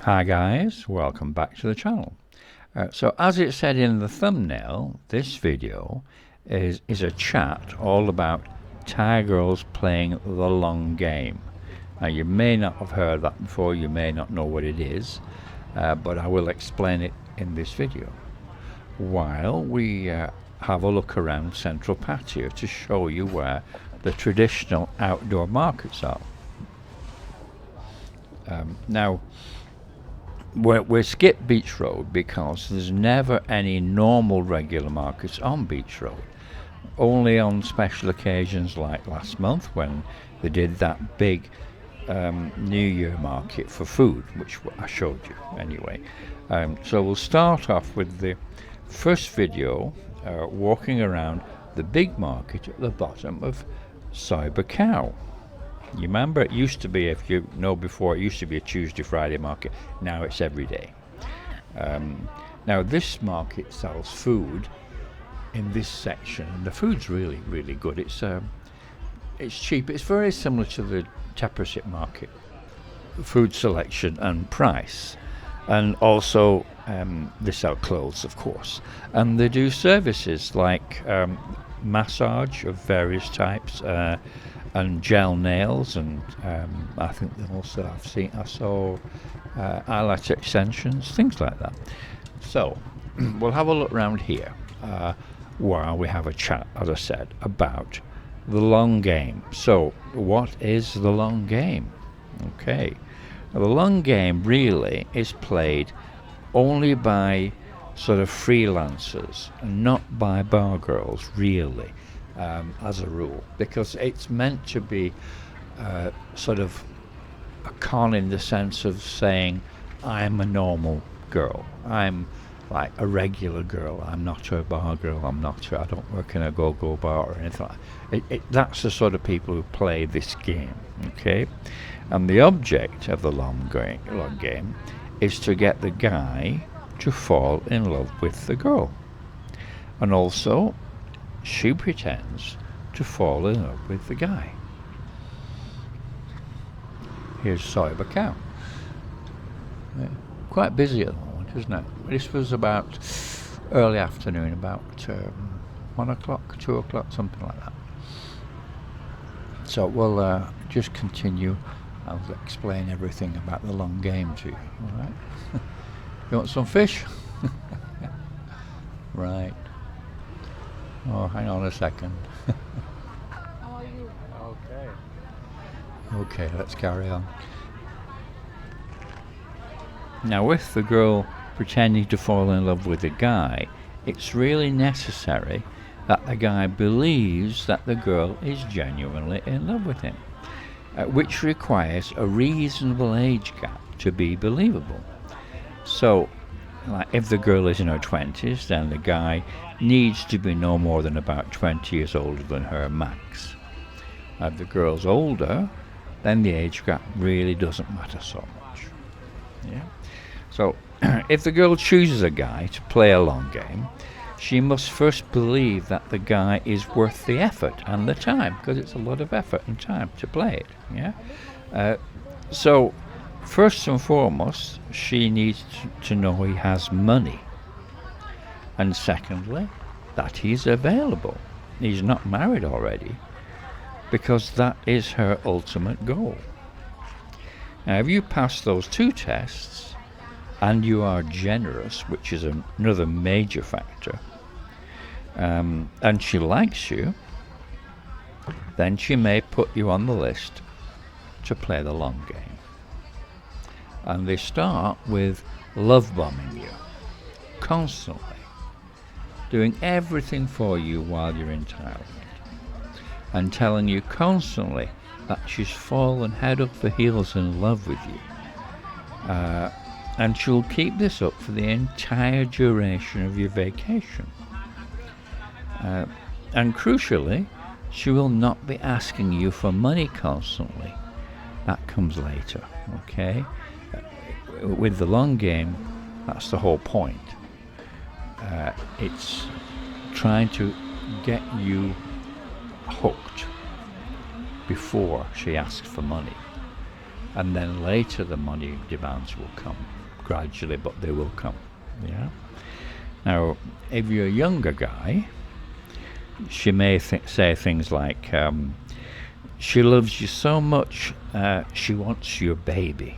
Hi guys, welcome back to the channel. So as it said in the thumbnail, this video is a chat all about Thai girls playing the long game. Now you may not have heard that before, you may not know what it is, but I will explain it in this video. While we have a look around Central Patio to show you where the traditional outdoor markets are. Now, we skip Beach Road because there's never any normal regular markets on Beach Road. Only on special occasions like last month when they did that big New Year market for food, which I showed you anyway. So we'll start off with the first video walking around the big market at the bottom of Soi Buakhao. You remember it used to be, if you know before, it used to be a Tuesday, Friday market. Now it's every day. Now this market sells food in this section, and the food's really, really good. It's cheap. It's very similar to the Teprasit market. Food selection and price, and also they sell clothes, of course, and they do services like massage of various types. And gel nails, and I think they also I saw eyelash extensions, things like that. So we'll have a look around here while we have a chat, as I said, about the long game. So what is the long game? Okay, now, the long game really is played only by sort of freelancers and not by bar girls, really. As a rule, because it's meant to be sort of a con in the sense of saying I'm a normal girl, I'm like a regular girl, I'm not a bar girl, I don't work in a go-go bar or anything like that. That's the sort of people who play this game, okay? And the object of the long game is to get the guy to fall in love with the girl, and also she pretends to fall in love with the guy. Here's Soi Buakhao. Quite busy at the moment, isn't it? This was about early afternoon, about 1 o'clock, 2 o'clock, something like that. So we'll just continue. I'll explain everything about the long game to you. All right? You want some fish? Right. Oh, hang on a second. How are you? Okay, let's carry on. Now, with the girl pretending to fall in love with the guy, it's really necessary that the guy believes that the girl is genuinely in love with him, which requires a reasonable age gap to be believable. So, like if the girl is in her 20s, then the guy needs to be no more than about 20 years older than her max. If the girl's older, then the age gap really doesn't matter so much. Yeah. So if the girl chooses a guy to play a long game, she must first believe that the guy is worth the effort and the time, because it's a lot of effort and time to play it. Yeah. So first and foremost, she needs to know he has money. And secondly, that he's available. He's not married already, because that is her ultimate goal. Now, if you pass those two tests, and you are generous, which is another major factor, and she likes you, then she may put you on the list to play the long game. And they start with love bombing you constantly, doing everything for you while you're in Thailand, and telling you constantly that she's fallen head over heels in love with you. And she'll keep this up for the entire duration of your vacation. And crucially, she will not be asking you for money constantly. That comes later, okay? With the long game, that's the whole point. It's trying to get you hooked before she asks for money. and then later the money demands will come gradually, but they will come. Yeah. Now, if you're a younger guy, she may say things like, she loves you so much, she wants your baby,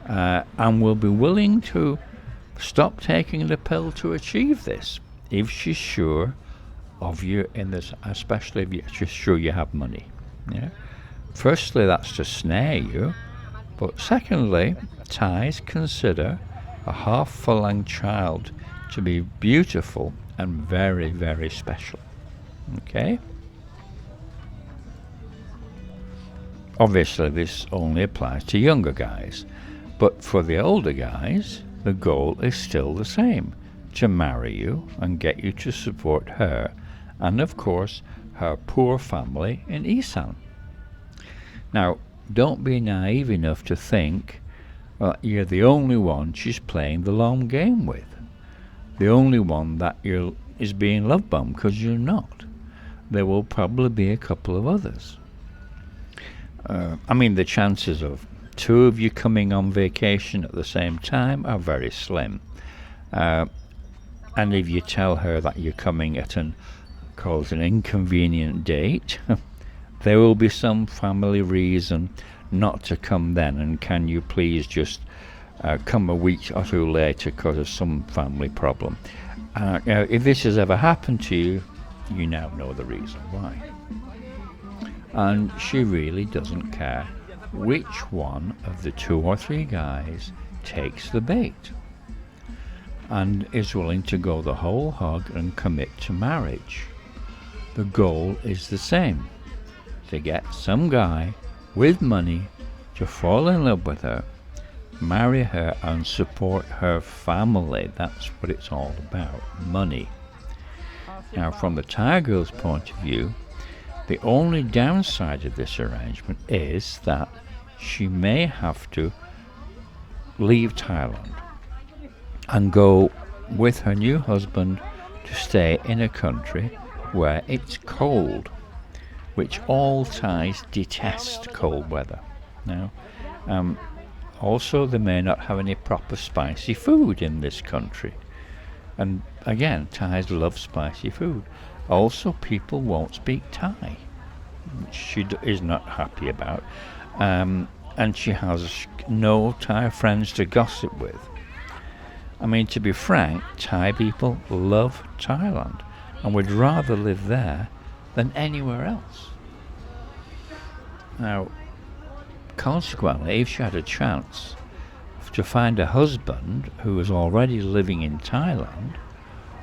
and will be willing to stop taking the pill to achieve this if she's sure of you in this, especially if you're sure you have money. Yeah. Firstly, that's to snare you, but secondly, Thais consider a half-furlong child to be beautiful and very, very special. Okay? Obviously, this only applies to younger guys, but for the older guys, the goal is still the same: to marry you and get you to support her and, of course, her poor family in Isan. Now, don't be naive enough to think you're the only one she's playing the long game with, the only one that is being love bombed, because you're not. There will probably be a couple of others. I mean, the chances of two of you coming on vacation at the same time are very slim. And if you tell her that you're coming at an inconvenient date, there will be some family reason not to come then, and can you please just come a week or two later because of some family problem. Now, if this has ever happened to you, you now know the reason why. And she really doesn't care which one of the 2 or 3 guys takes the bait and is willing to go the whole hog and commit to marriage. The goal is the same: to get some guy with money to fall in love with her, marry her and support her family. That's what it's all about, money. Now, from the Thai girl's point of view, the only downside of this arrangement is that she may have to leave Thailand and go with her new husband to stay in a country where it's cold, which all Thais detest cold weather. Now, also they may not have any proper spicy food in this country. And again, Thais love spicy food. Also, people won't speak Thai, which she is not happy about. And she has no Thai friends to gossip with. I mean, to be frank, Thai people love Thailand and would rather live there than anywhere else. Now, consequently, if she had a chance to find a husband who is already living in Thailand,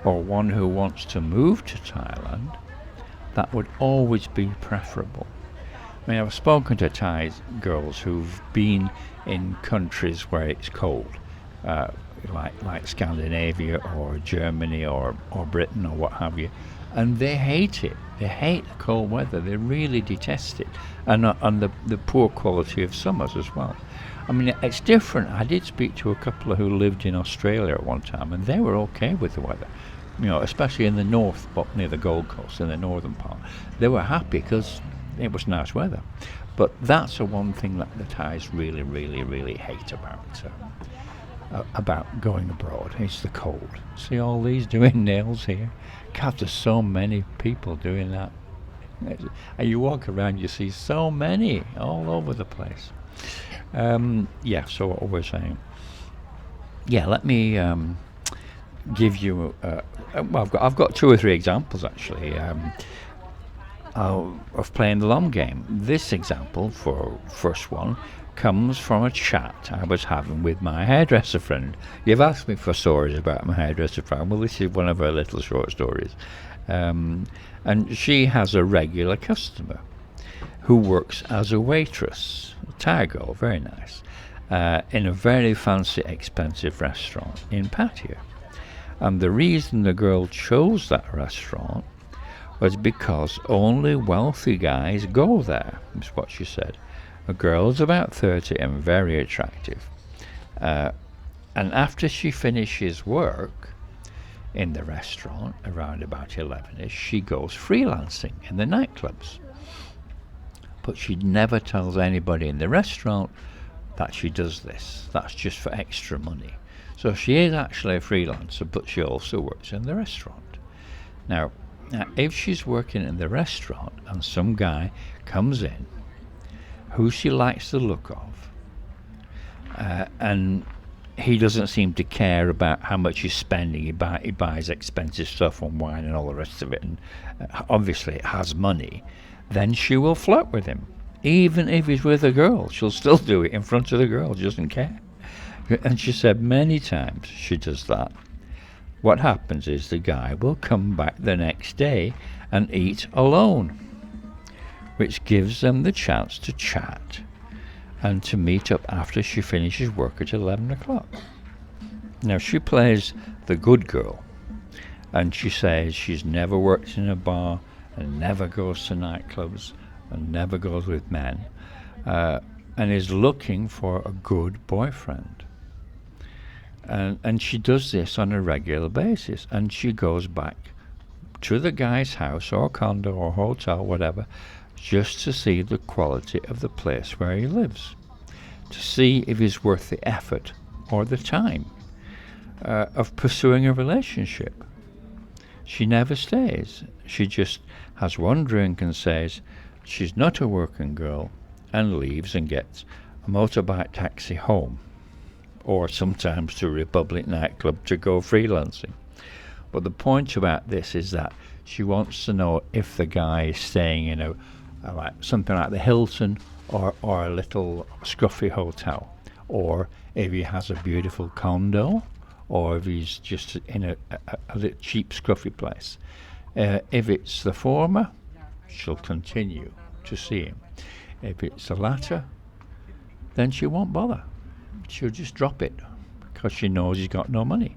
or one who wants to move to Thailand, that would always be preferable. I mean, I've spoken to Thai girls who've been in countries where it's cold, like Scandinavia or Germany or Britain or what have you, and they hate it. They hate the cold weather. They really detest it, and the poor quality of summers as well. I mean, it's different. I did speak to a couple who lived in Australia at one time, and they were okay with the weather. You know, especially in the north, but near the Gold Coast, in the northern part, they were happy because it was nice weather. But that's the one thing that the Thais really, really, really hate about going abroad. It's the cold. See all these doing nails here? God, there's so many people doing that. And you walk around, you see so many all over the place. Yeah, so what we're saying. Yeah, let me give you. Well, I've got 2 or 3 examples actually of playing the long game. This example, for first one, comes from a chat I was having with my hairdresser friend. You've asked me for stories about my hairdresser friend. Well, this is one of her little short stories. And she has a regular customer who works as a waitress, a Thai girl, very nice, in a very fancy, expensive restaurant in Pattaya. And the reason the girl chose that restaurant was because only wealthy guys go there, is what she said. The girl's about 30 and very attractive. And after she finishes work in the restaurant, around about 11ish, she goes freelancing in the nightclubs. but she never tells anybody in the restaurant that she does this. That's just for extra money. So she is actually a freelancer, but she also works in the restaurant. Now, if she's working in the restaurant and some guy comes in who she likes the look of, and he doesn't seem to care about how much he's spending. He buys expensive stuff and wine and all the rest of it, and obviously has money, then she will flirt with him. Even if he's with a girl, she'll still do it in front of the girl. She doesn't care. And she said many times she does that. What happens is the guy will come back the next day and eat alone, which gives them the chance to chat and to meet up after she finishes work at 11 o'clock. Now, she plays the good girl, and she says she's never worked in a bar and never goes to nightclubs and never goes with men, and is looking for a good boyfriend. And she does this on a regular basis, and she goes back to the guy's house or condo or hotel, whatever, just to see the quality of the place where he lives, to see if he's worth the effort or the time of pursuing a relationship. She never stays. She just has one drink and says she's not a working girl and leaves and gets a motorbike taxi home, or sometimes to Republic nightclub to go freelancing. But the point about this is that she wants to know if the guy is staying in something like the Hilton or a little scruffy hotel, or if he has a beautiful condo, or if he's just in a little cheap scruffy place. If it's the former, she'll continue to see him. If it's the latter, then she won't bother. She'll just drop it because she knows he's got no money.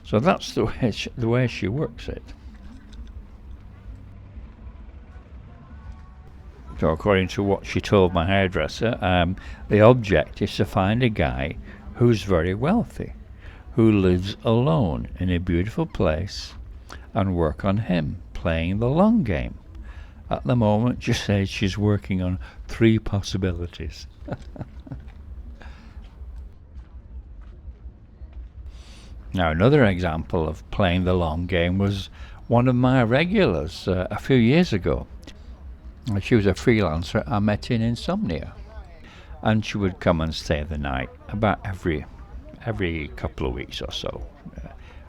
So that's the way she works it. So according to what she told my hairdresser, the object is to find a guy who's very wealthy, who lives alone in a beautiful place, and work on him, playing the long game. At the moment, she says she's working on 3 possibilities. Now, another example of playing the long game was one of my regulars a few years ago. She was a freelancer I met in Insomnia, and she would come and stay the night about every couple of weeks or so.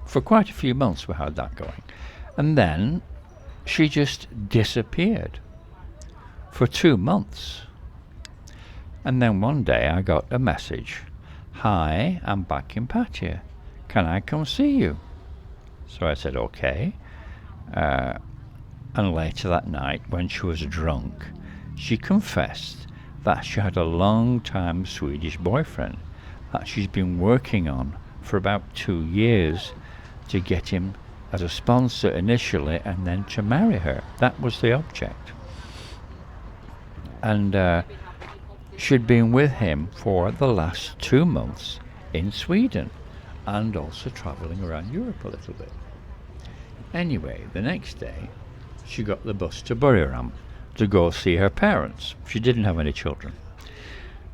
For quite a few months we had that going. And then she just disappeared for 2 months. And then one day I got a message. "Hi, I'm back in Pattaya. Can I come see you?" So I said, okay. And later that night, when she was drunk, she confessed that she had a long-time Swedish boyfriend that she's been working on for about 2 years to get him as a sponsor initially and then to marry her. That was the object. And she'd been with him for the last 2 months in Sweden, and also travelling around Europe a little bit. Anyway, the next day, she got the bus to Buriram to go see her parents. She didn't have any children.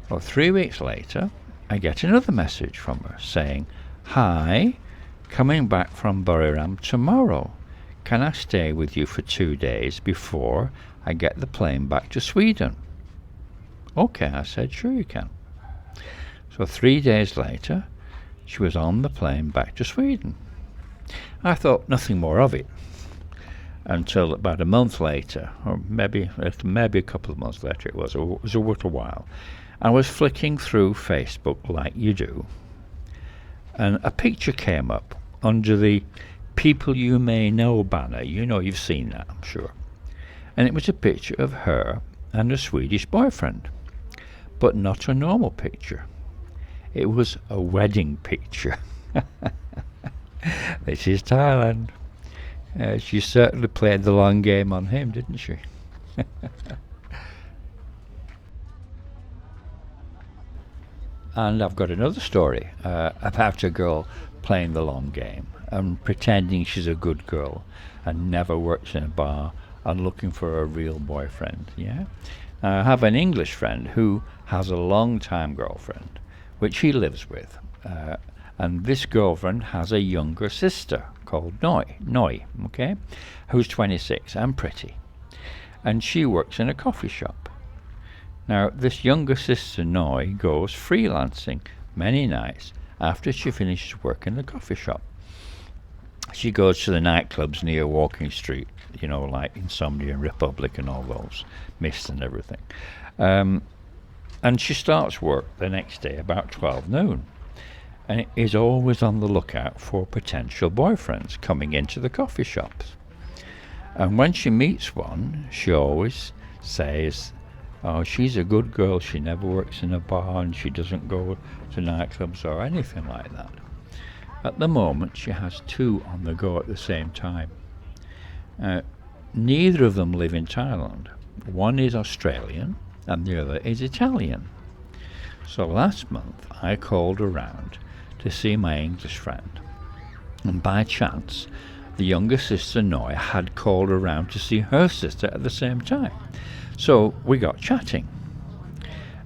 Well, 3 weeks later, I get another message from her saying, "Hi, coming back from Buriram tomorrow. Can I stay with you for 2 days before I get the plane back to Sweden?" Okay, I said, sure you can. So 3 days later, she was on the plane back to Sweden. I thought nothing more of it until about a month later, or maybe a couple of months later it was a little while. I was flicking through Facebook like you do, and a picture came up under the People You May Know banner. You know, you've seen that, I'm sure. And it was a picture of her and a Swedish boyfriend, but not a normal picture. It was a wedding picture. This is Thailand. She certainly played the long game on him, didn't she? And I've got another story about a girl playing the long game and pretending she's a good girl and never works in a bar and looking for a real boyfriend. Yeah, I have an English friend who has a long-time girlfriend, which he lives with. And this girlfriend has a younger sister called Noi, okay, who's 26 and pretty. And she works in a coffee shop. Now, this younger sister, Noi, goes freelancing many nights after she finishes work in the coffee shop. She goes to the nightclubs near Walking Street, you know, like Insomnia and Republic and all those, Mist and everything. And she starts work the next day about 12 noon. And is always on the lookout for potential boyfriends coming into the coffee shops. And when she meets one, she always says, oh, she's a good girl, she never works in a bar and she doesn't go to nightclubs or anything like that. At the moment, she has two on the go at the same time. Neither of them live in Thailand. One is Australian and the other is Italian. So last month, I called around to see my English friend. And by chance, the younger sister, Noi, had called around to see her sister at the same time. So we got chatting.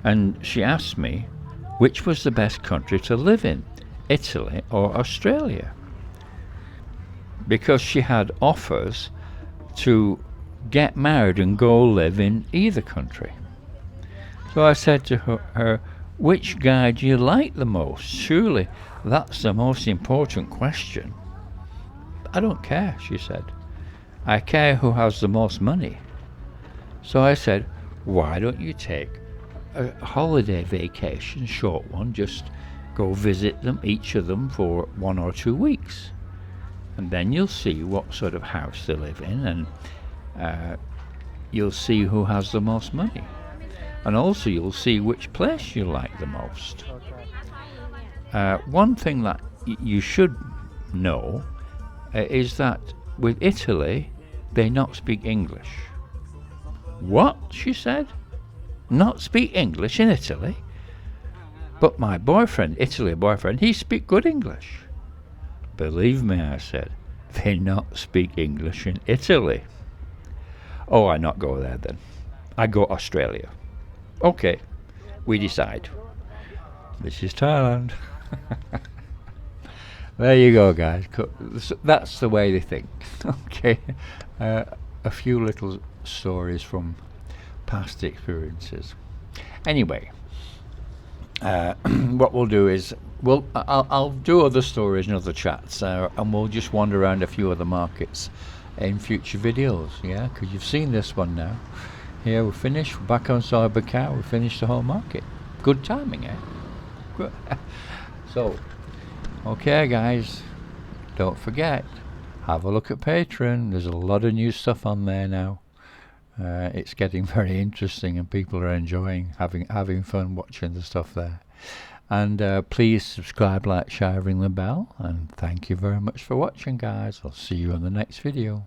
And she asked me which was the best country to live in, Italy or Australia. Because she had offers to get married and go live in either country. So I said to her, which guy do you like the most? Surely that's the most important question. I don't care, she said. I care who has the most money. So I said, why don't you take a holiday vacation, short one, just go visit them, each of them, for 1 or 2 weeks. And then you'll see what sort of house they live in, and you'll see who has the most money. And also you'll see which place you like the most. One thing that you should know is that with Italy, they not speak English. What? She said. Not speak English in Italy? But my boyfriend, Italy boyfriend, he speak good English. Believe me, I said, they not speak English in Italy. Oh, I not go there then. I go Australia. Okay, we decide. This is Thailand. There you go, guys. That's the way they think. Okay, a few little stories from past experiences. Anyway, what we'll do is I'll do other stories and other chats, and we'll just wander around a few other markets in future videos. Yeah, because you've seen this one now. Here we're finished. We're back on Cybercar. We finished the whole market. Good timing, eh? Good. So, okay, guys. Don't forget, have a look at Patreon. There's a lot of new stuff on there now. It's getting very interesting, and people are enjoying having fun watching the stuff there. And please subscribe, like, share, ring the bell. And thank you very much for watching, guys. I'll see you in the next video.